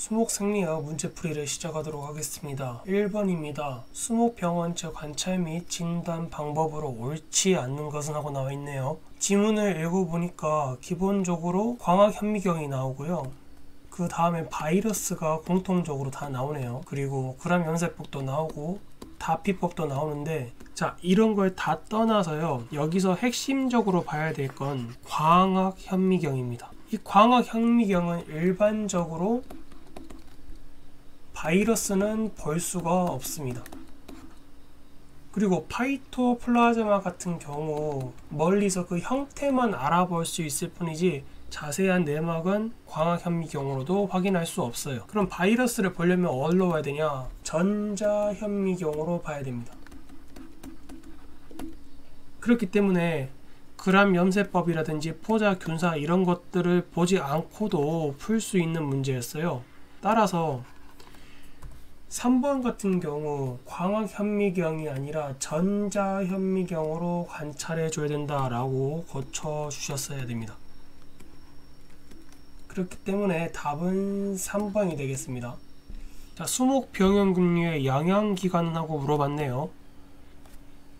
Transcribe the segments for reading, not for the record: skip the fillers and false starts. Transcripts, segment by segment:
수목생리학 문제풀이를 시작하도록 하겠습니다. 1번입니다. 수목병원체 관찰 및 진단 방법으로 옳지 않는 것은 하고 나와 있네요. 지문을 읽어보니까 기본적으로 광학현미경이 나오고요. 그 다음에 바이러스가 공통적으로 다 나오네요. 그리고 그람염세법도 나오고 다피법도 나오는데, 자, 이런 걸 다 떠나서요, 여기서 핵심적으로 봐야 될 건 광학현미경입니다. 이 광학현미경은 일반적으로 바이러스는 볼 수가 없습니다. 그리고 파이토플라즈마 같은 경우 멀리서 그 형태만 알아볼 수 있을 뿐이지 자세한 내막은 광학현미경으로도 확인할 수 없어요. 그럼 바이러스를 보려면 어디로 봐야 되냐? 전자현미경으로 봐야 됩니다. 그렇기 때문에 그람염세법이라든지 포자균사 이런 것들을 보지 않고도 풀 수 있는 문제였어요. 따라서 3번 같은 경우 광학현미경이 아니라 전자현미경으로 관찰해 줘야 된다라고 고쳐주셨어야 됩니다. 그렇기 때문에 답은 3번이 되겠습니다. 자, 수목병원근류의 영양기관은 하고 물어봤네요.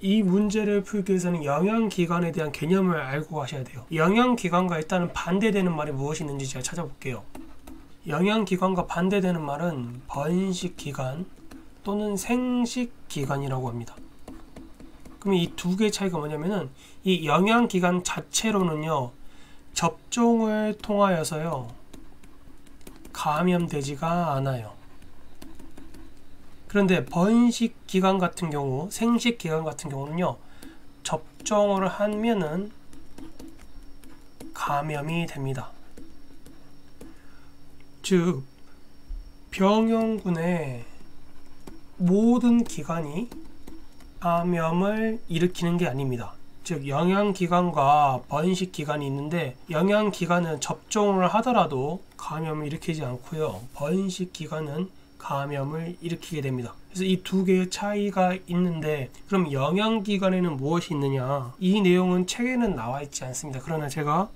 이 문제를 풀기 위해서는 영양기관에 대한 개념을 알고 가셔야 돼요. 영양기관과 일단은 반대되는 말이 무엇이 있는지 제가 찾아볼게요. 영양기관과 반대되는 말은 번식기관 또는 생식기관이라고 합니다. 그럼 이 두 개의 차이가 뭐냐면은, 이 영양기관 자체로는요, 접종을 통하여서요 감염되지가 않아요. 그런데 번식기관 같은 경우, 생식기관 같은 경우는요, 접종을 하면은 감염이 됩니다. 즉, 병원군의 모든 기관이 감염을 일으키는 게 아닙니다. 즉, 영양기관과 번식기관이 있는데, 영양기관은 접종을 하더라도 감염을 일으키지 않고요, 번식기관은 감염을 일으키게 됩니다. 그래서 이 두 개의 차이가 있는데, 그럼 영양기관에는 무엇이 있느냐? 이 내용은 책에는 나와 있지 않습니다. 그러나 제가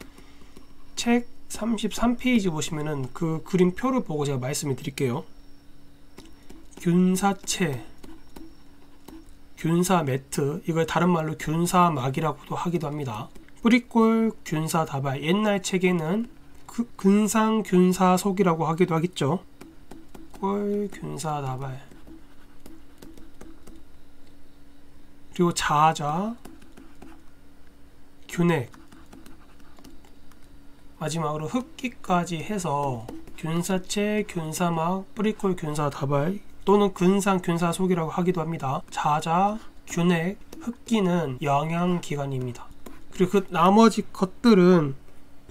책 33페이지 보시면은 그 그림표를 보고 제가 말씀을 드릴게요. 균사체, 균사매트, 이걸 다른 말로 균사막이라고도 하기도 합니다. 뿌리꼴 균사다발, 옛날 책에는 근상균사속이라고 하기도 하겠죠. 꼴 균사다발, 그리고 자자, 균핵, 마지막으로 흑기까지 해서 균사체, 균사막, 뿌리꼴 균사다발 또는 근상균사속이라고 하기도 합니다. 자자, 균핵, 흑기는 영양기관입니다. 그리고 그 나머지 것들은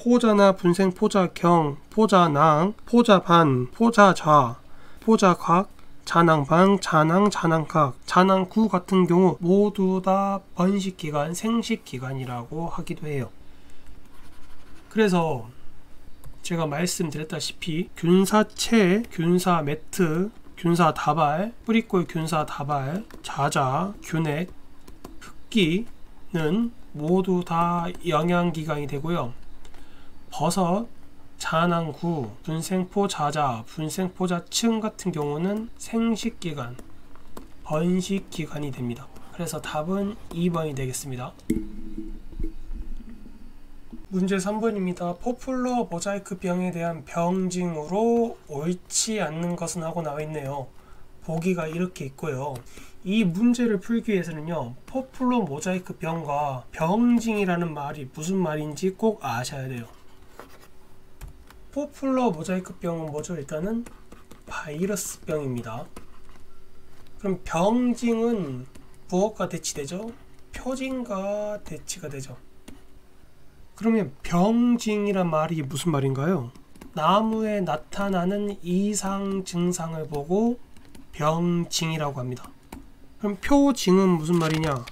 포자나 분생, 포자경, 포자낭, 포자반, 포자좌, 포자곽, 잔항방, 잔항, 잔항각, 잔항구 같은 경우 모두 다 번식기관, 생식기관이라고 하기도 해요. 그래서 제가 말씀드렸다시피 균사체, 균사매트, 균사다발, 뿌리꼴 균사다발, 자자, 균핵, 흑기는 모두 다 영양기관이 되고요. 버섯, 잔항구, 분생포자자, 분생포자층 같은 경우는 생식기관, 번식기관이 됩니다. 그래서 답은 2번이 되겠습니다. 문제 3번입니다. 포플러 모자이크 병에 대한 병징으로 옳지 않는 것은 하고 나와 있네요. 보기가 이렇게 있고요. 이 문제를 풀기 위해서는요, 포플러 모자이크 병과 병징이라는 말이 무슨 말인지 꼭 아셔야 돼요. 포플러 모자이크 병은 뭐죠? 일단은 바이러스 병입니다. 그럼 병징은 무엇과 대치되죠? 표징과 대치가 되죠. 그러면 병징이란 말이 무슨 말인가요? 나무에 나타나는 이상 증상을 보고 병징이라고 합니다. 그럼 표징은 무슨 말이냐?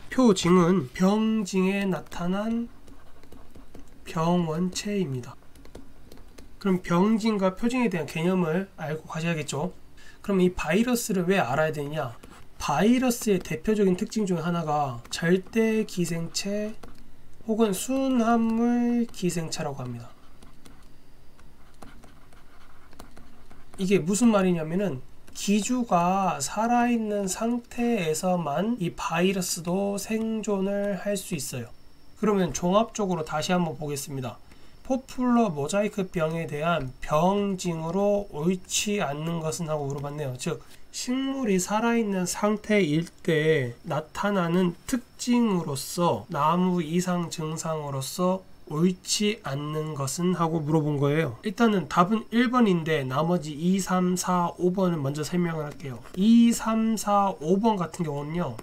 표징은 병징에 나타난 병원체입니다. 그럼 병징과 표징에 대한 개념을 알고 가셔야겠죠. 그럼 이 바이러스를 왜 알아야 되느냐? 바이러스의 대표적인 특징 중 하나가 절대 기생체 혹은 순환물 기생체라고 합니다. 이게 무슨 말이냐면은 기주가 살아있는 상태에서만 이 바이러스도 생존을 할 수 있어요. 그러면 종합적으로 다시 한번 보겠습니다. 포플러 모자이크 병에 대한 병징으로 옳지 않는 것은 하고 물어봤네요. 즉 식물이 살아있는 상태일 때 나타나는 특징으로서 나무 이상 증상으로서 옳지 않는 것은 하고 물어본 거예요. 일단은 답은 1번인데 나머지 2, 3, 4, 5번을 먼저 설명을 할게요. 2, 3, 4, 5번 같은 경우는요,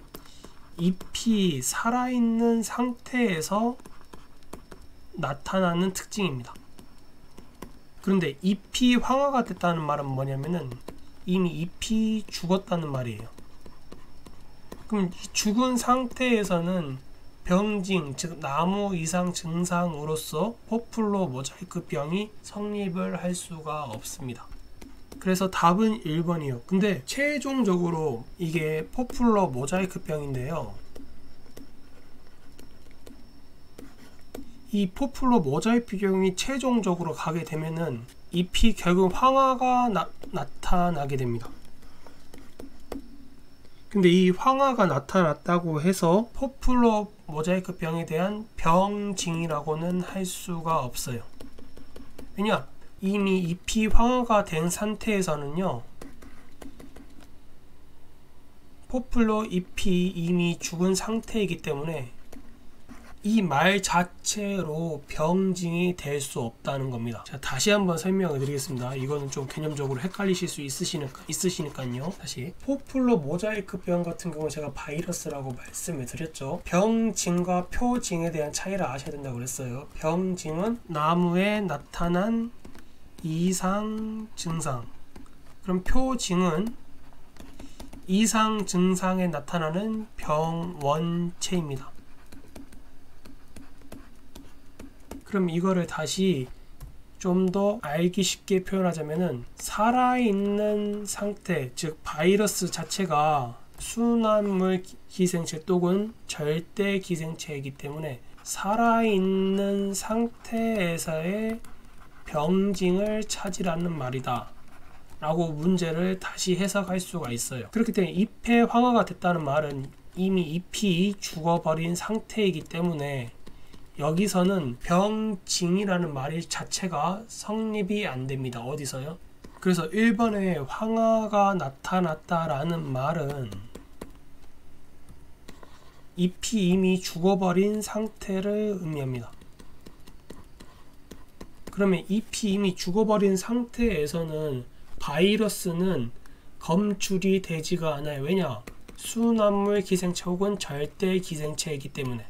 잎이 살아있는 상태에서 나타나는 특징입니다. 그런데 잎이 황화가 됐다는 말은 뭐냐면은 이미 잎이 죽었다는 말이에요. 그럼 죽은 상태에서는 병징, 즉 나무 이상 증상으로서 포플러 모자이크 병이 성립을 할 수가 없습니다. 그래서 답은 1번이에요. 근데 최종적으로 이게 포플러 모자이크 병인데요, 이 포플러 모자이크 병이 최종적으로 가게 되면은 잎이 결국 황화가 나타나게 됩니다. 근데 이 황화가 나타났다고 해서 포플러 모자이크 병에 대한 병징이라고는 할 수가 없어요. 왜냐? 이미 잎이 황화가 된 상태에서는요, 포플러 잎이 이미 죽은 상태이기 때문에 이 말 자체로 병징이 될 수 없다는 겁니다. 자, 다시 한번 설명을 드리겠습니다. 이거는 좀 개념적으로 헷갈리실 수 있으시니까요. 다시 포플러 모자이크 병 같은 경우 제가 바이러스라고 말씀을 드렸죠. 병징과 표징에 대한 차이를 아셔야 된다고 그랬어요. 병징은 나무에 나타난 이상 증상, 그럼 표징은 이상 증상에 나타나는 병 원체입니다. 그럼 이거를 다시 좀 더 알기 쉽게 표현하자면은 살아있는 상태, 즉 바이러스 자체가 순환물 기생체 또는 절대 기생체이기 때문에 살아있는 상태에서의 병징을 차지하는 말이다 라고 문제를 다시 해석할 수가 있어요. 그렇기 때문에 잎의 황화가 됐다는 말은 이미 잎이 죽어버린 상태이기 때문에 여기서는 병징이라는 말 자체가 성립이 안 됩니다. 어디서요? 그래서 1번에 황화가 나타났다라는 말은 잎이 이미 죽어버린 상태를 의미합니다. 그러면 잎이 이미 죽어버린 상태에서는 바이러스는 검출이 되지가 않아요. 왜냐? 순환물 기생체 혹은 절대 기생체이기 때문에.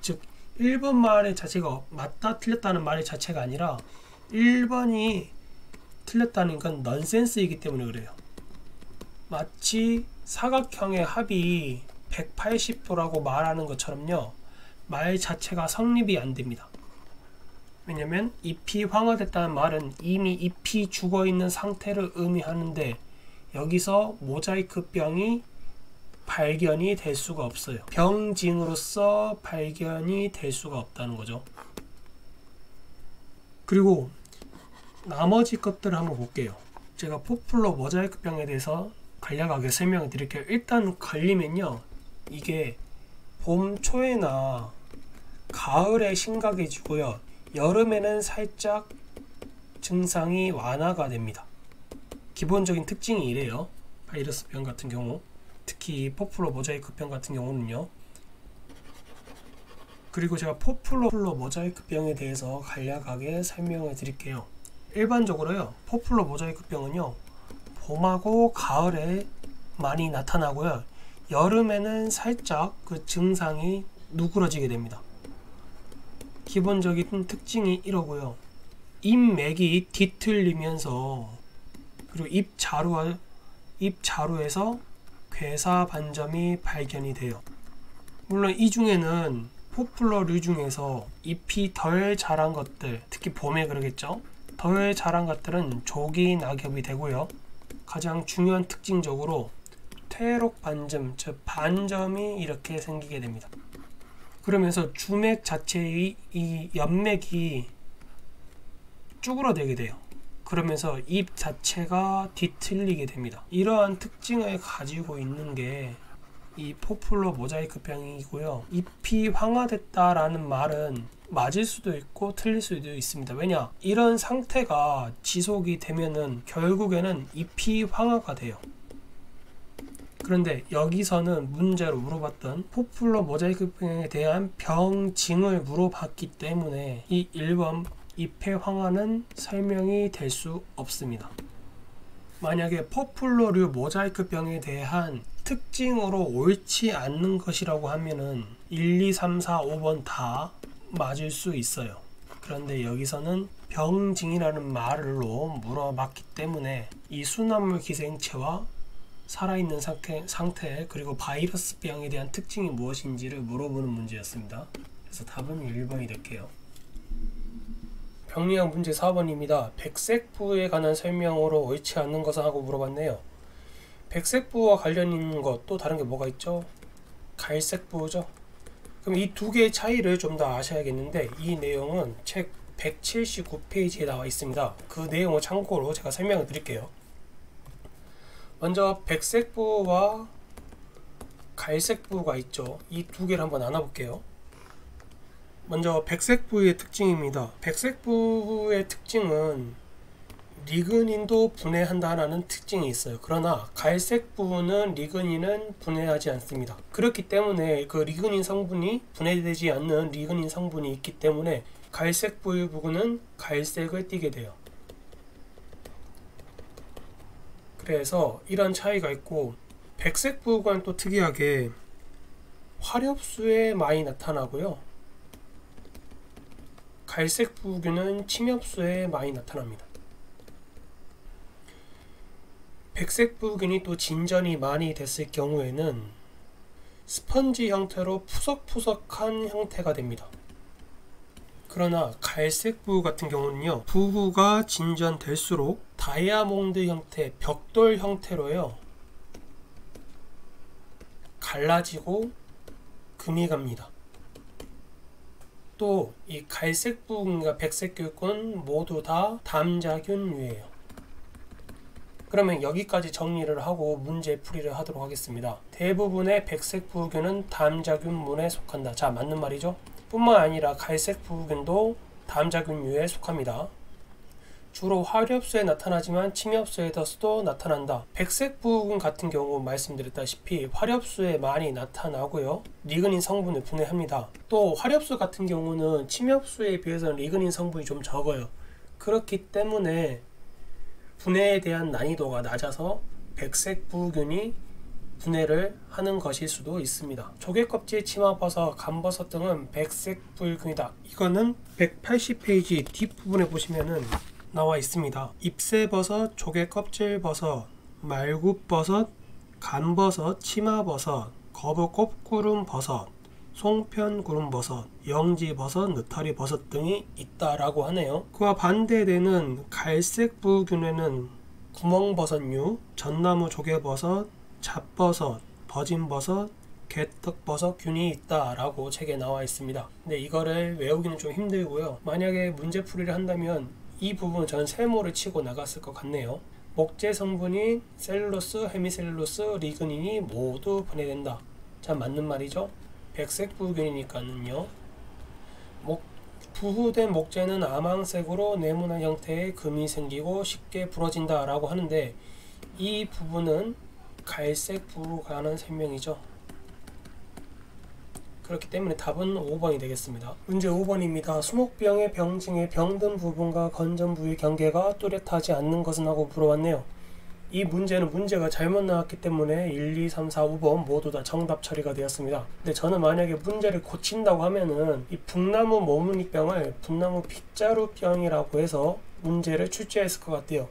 즉 1번 말의 자체가 맞다 틀렸다는 말의 자체가 아니라 1번이 틀렸다는 건 넌센스이기 때문에 그래요. 마치 사각형의 합이 180도라고 말하는 것처럼요, 말 자체가 성립이 안 됩니다. 왜냐면 잎이 황화됐다는 말은 이미 잎이 죽어있는 상태를 의미하는데 여기서 모자이크 병이 발견이 될 수가 없어요. 병징으로서 발견이 될 수가 없다는 거죠. 그리고 나머지 것들을 한번 볼게요. 제가 포플러 모자이크 병에 대해서 간략하게 설명을 드릴게요. 일단 걸리면요, 이게 봄 초에나 가을에 심각해지고요, 여름에는 살짝 증상이 완화가 됩니다. 기본적인 특징이 이래요. 바이러스 병 같은 경우, 특히 포플러 모자이크 병 같은 경우는요. 그리고 제가 포플러 모자이크 병에 대해서 간략하게 설명을 드릴게요. 일반적으로요, 포플러 모자이크 병은요, 봄하고 가을에 많이 나타나고요, 여름에는 살짝 그 증상이 누그러지게 됩니다. 기본적인 특징이 이러고요. 잎맥이 뒤틀리면서, 그리고 잎 자루에서 괴사 반점이 발견이 돼요. 물론 이 중에는 포플러류 중에서 잎이 덜 자란 것들, 특히 봄에 그러겠죠, 덜 자란 것들은 조기 낙엽이 되고요, 가장 중요한 특징적으로 퇴록 반점, 즉 반점이 이렇게 생기게 됩니다. 그러면서 주맥 자체의 이 연맥이 쭈그러들게 돼요. 그러면서 입 자체가 뒤틀리게 됩니다. 이러한 특징을 가지고 있는 게 이 포플러 모자이크 병이고요. 잎이 황화됐다라는 말은 맞을 수도 있고 틀릴 수도 있습니다. 왜냐? 이런 상태가 지속이 되면은 결국에는 잎이 황화가 돼요. 그런데 여기서는 문제로 물어봤던 포플러 모자이크 병에 대한 병징을 물어봤기 때문에 이 1번 잎의 황화는 설명이 될 수 없습니다. 만약에 포플러류 모자이크 병에 대한 특징으로 옳지 않는 것이라고 하면은 1, 2, 3, 4, 5번 다 맞을 수 있어요. 그런데 여기서는 병징이라는 말로 물어봤기 때문에 이 순환물 기생체와 살아있는 상태 그리고 바이러스 병에 대한 특징이 무엇인지를 물어보는 문제였습니다. 그래서 답은 1번이 될게요. 병리학 문제 4번입니다. 백색부에 관한 설명으로 옳지 않는 것은 하고 물어봤네요. 백색부와 관련 있는 것 또 다른 게 뭐가 있죠? 갈색부죠. 그럼 이 두 개의 차이를 좀 더 아셔야겠는데 이 내용은 책 179페이지에 나와 있습니다. 그 내용을 참고로 제가 설명을 드릴게요. 먼저 백색부와 갈색부가 있죠. 이 두 개를 한번 나눠볼게요. 먼저 백색부의 특징입니다. 백색부의 특징은 리그닌도 분해한다는 특징이 있어요. 그러나 갈색부는 리그닌은 분해하지 않습니다. 그렇기 때문에 그 리그닌 성분이 분해되지 않는 리그닌 성분이 있기 때문에 갈색부의 부분은 갈색을 띠게 돼요. 그래서 이런 차이가 있고 백색부는 또 특이하게 화렵수에 많이 나타나고요. 갈색부균은 침엽수에 많이 나타납니다. 백색부균이 또 진전이 많이 됐을 경우에는 스펀지 형태로 푸석푸석한 형태가 됩니다. 그러나 갈색부 같은 경우는요, 부구가 진전될수록 다이아몬드 형태, 벽돌 형태로요 갈라지고 금이 갑니다. 또 이 갈색부균과 백색부균 모두 다 담자균류예요. 그러면 여기까지 정리를 하고 문제 풀이를 하도록 하겠습니다. 대부분의 백색부균은 담자균문에 속한다. 자, 맞는 말이죠? 뿐만 아니라 갈색부균도 담자균류에 속합니다. 주로 화렵수에 나타나지만 침엽수에서도 나타난다. 백색부균 같은 경우 말씀드렸다시피 화렵수에 많이 나타나고요. 리그닌 성분을 분해합니다. 또 화렵수 같은 경우는 침엽수에 비해서는 리그닌 성분이 좀 적어요. 그렇기 때문에 분해에 대한 난이도가 낮아서 백색부균이 분해를 하는 것일 수도 있습니다. 조개껍질, 치마버섯, 감버섯 등은 백색부균이다. 이거는 180페이지 뒷부분에 보시면은 나와 있습니다. 잎새버섯, 조개껍질버섯, 말굽버섯, 감버섯, 치마버섯, 거북꽃구름버섯, 송편구름버섯, 영지버섯, 느타리버섯 등이 있다라고 하네요. 그와 반대되는 갈색부균에는 구멍버섯류, 전나무 조개버섯, 잡버섯, 버진버섯, 개떡버섯균이 있다라고 책에 나와 있습니다. 근데 이거를 외우기는 좀 힘들고요. 만약에 문제풀이를 한다면 이 부분 저는 세모를 치고 나갔을 것 같네요. 목재 성분인 셀룰로스, 헤미셀룰로스, 리그닌이 모두 분해된다. 자, 맞는 말이죠. 백색부균이니까는요. 부후된 목재는 아망색으로 네모난 형태의 금이 생기고 쉽게 부러진다 라고 하는데 이 부분은 갈색부로 가는 설명이죠. 그렇기 때문에 답은 5번이 되겠습니다. 문제 5번입니다. 수목병의 병증의 병든 부분과 건전 부위 경계가 뚜렷하지 않는 것은 하고 물어봤네요. 이 문제는 문제가 잘못 나왔기 때문에 1, 2, 3, 4, 5번 모두 다 정답 처리가 되었습니다. 근데 저는 만약에 문제를 고친다고 하면은 이 북나무 모문이병을 북나무 빗자루병이라고 해서 문제를 출제했을 것 같아요.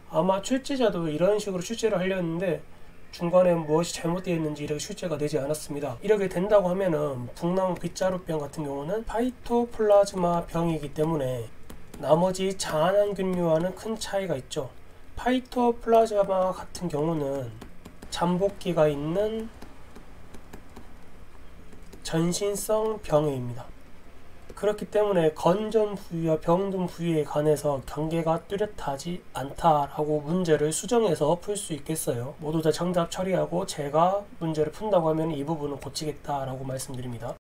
아마 출제자도 이런 식으로 출제를 하려 했는데 중간에 무엇이 잘못되어 있는지 이렇게 출제가 되지 않았습니다. 이렇게 된다고 하면은 북나무 빗자루병 같은 경우는 파이토플라즈마 병이기 때문에 나머지 자안균류와는 큰 차이가 있죠. 파이토플라즈마 같은 경우는 잠복기가 있는 전신성 병해입니다. 그렇기 때문에 건전 부위와 병든 부위에 관해서 경계가 뚜렷하지 않다라고 문제를 수정해서 풀 수 있겠어요. 모두 다 정답 처리하고 제가 문제를 푼다고 하면 이 부분은 고치겠다라고 말씀드립니다.